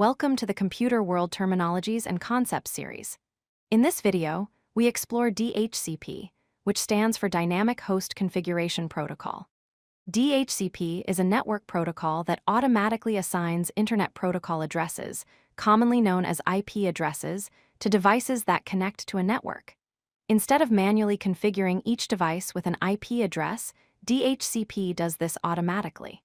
Welcome to the Computer World Terminologies and Concepts series. In this video, we explore DHCP, which stands for Dynamic Host Configuration Protocol. DHCP is a network protocol that automatically assigns Internet Protocol addresses, commonly known as IP addresses, to devices that connect to a network. Instead of manually configuring each device with an IP address, DHCP does this automatically.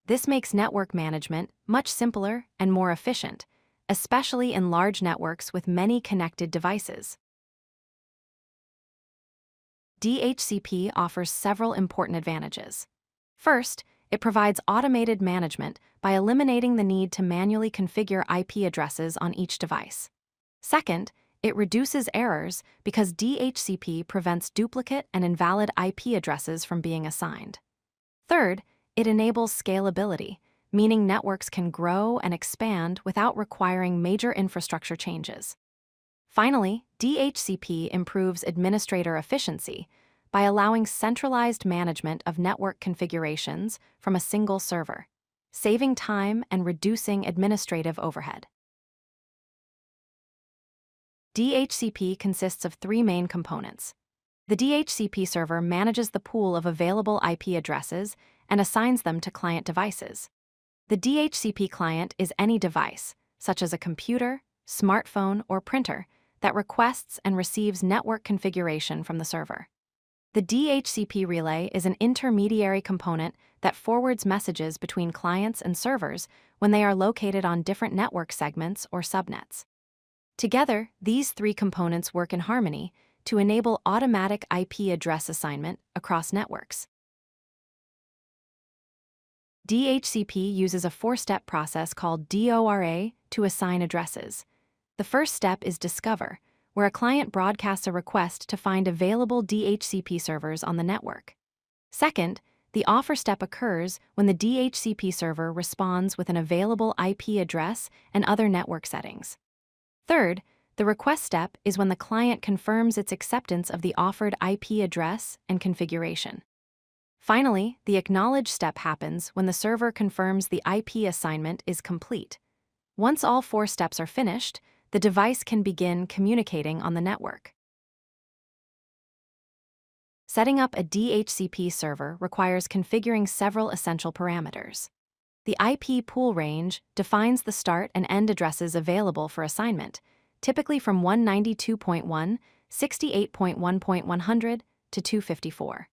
This makes network management much simpler and more efficient, especially in large networks with many connected devices. DHCP offers several important advantages. First, it provides automated management by eliminating the need to manually configure IP addresses on each device. Second, it reduces errors because DHCP prevents duplicate and invalid IP addresses from being assigned. Third, it enables scalability, meaning networks can grow and expand without requiring major infrastructure changes. Finally, DHCP improves administrator efficiency by allowing centralized management of network configurations from a single server, saving time and reducing administrative overhead. DHCP consists of three main components. The DHCP server manages the pool of available IP addresses and assigns them to client devices. The DHCP client is any device, such as a computer, smartphone, or printer, that requests and receives network configuration from the server. The DHCP relay is an intermediary component that forwards messages between clients and servers when they are located on different network segments or subnets. Together, these three components work in harmony to enable automatic IP address assignment across networks. DHCP uses a four-step process called DORA to assign addresses. The first step is Discover, where a client broadcasts a request to find available DHCP servers on the network. Second, the Offer step occurs when the DHCP server responds with an available IP address and other network settings. Third, the Request step is when the client confirms its acceptance of the offered IP address and configuration. Finally, the Acknowledge step happens when the server confirms the IP assignment is complete. Once all four steps are finished, the device can begin communicating on the network. Setting up a DHCP server requires configuring several essential parameters. The IP pool range defines the start and end addresses available for assignment, typically from 192.1, 68.1.100 to 254.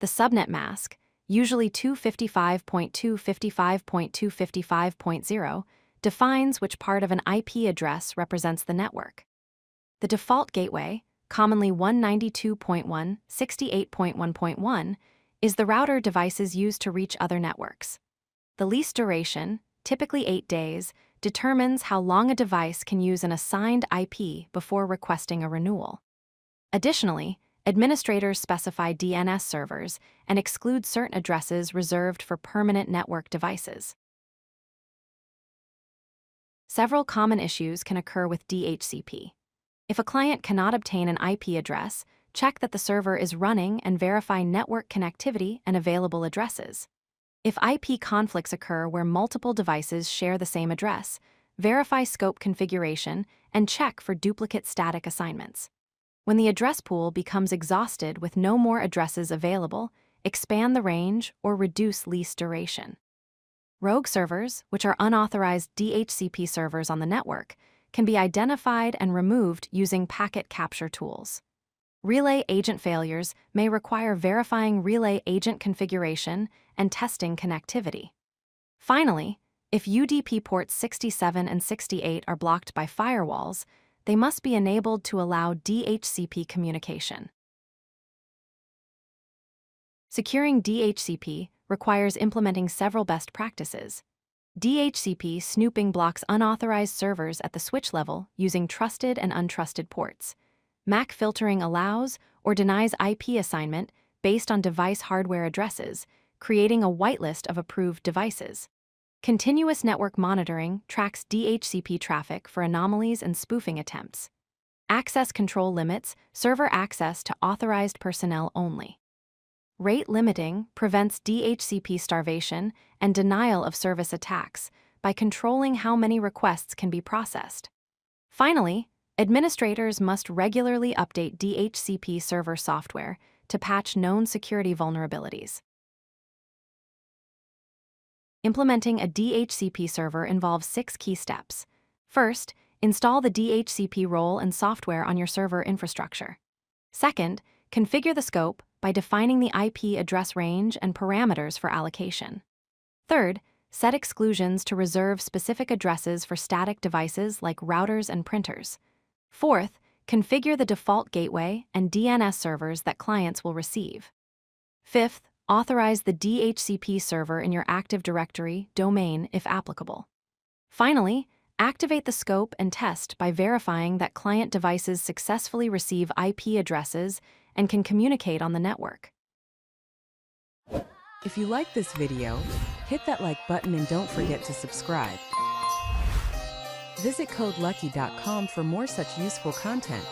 The subnet mask, usually 255.255.255.0, defines which part of an IP address represents the network. The default gateway, commonly 192.1, 68.1.1, is the router devices use to reach other networks. The lease duration, typically 8 days, determines how long a device can use an assigned IP before requesting a renewal. Additionally, administrators specify DNS servers and exclude certain addresses reserved for permanent network devices. Several common issues can occur with DHCP. If a client cannot obtain an IP address, check that the server is running and verify network connectivity and available addresses. If IP conflicts occur where multiple devices share the same address, verify scope configuration and check for duplicate static assignments. When the address pool becomes exhausted with no more addresses available, expand the range or reduce lease duration. Rogue servers, which are unauthorized DHCP servers on the network, can be identified and removed using packet capture tools. Relay agent failures may require verifying relay agent configuration and testing connectivity. Finally, if UDP ports 67 and 68 are blocked by firewalls, they must be enabled to allow DHCP communication. Securing DHCP requires implementing several best practices. DHCP snooping blocks unauthorized servers at the switch level using trusted and untrusted ports. MAC filtering allows or denies IP assignment based on device hardware addresses, creating a whitelist of approved devices. Continuous network monitoring tracks DHCP traffic for anomalies and spoofing attempts. Access control limits server access to authorized personnel only. Rate limiting prevents DHCP starvation and denial of service attacks by controlling how many requests can be processed. Finally, administrators must regularly update DHCP server software to patch known security vulnerabilities. Implementing a DHCP server involves 6 key steps. First, install the DHCP role and software on your server infrastructure. Second, configure the scope by defining the IP address range and parameters for allocation. Third, set exclusions to reserve specific addresses for static devices like routers and printers. Fourth, configure the default gateway and DNS servers that clients will receive. Fifth, authorize the DHCP server in your Active Directory domain if applicable. Finally, activate the scope and test by verifying that client devices successfully receive IP addresses and can communicate on the network. If you like this video, hit that like button and don't forget to subscribe. Visit codelucky.com for more such useful content.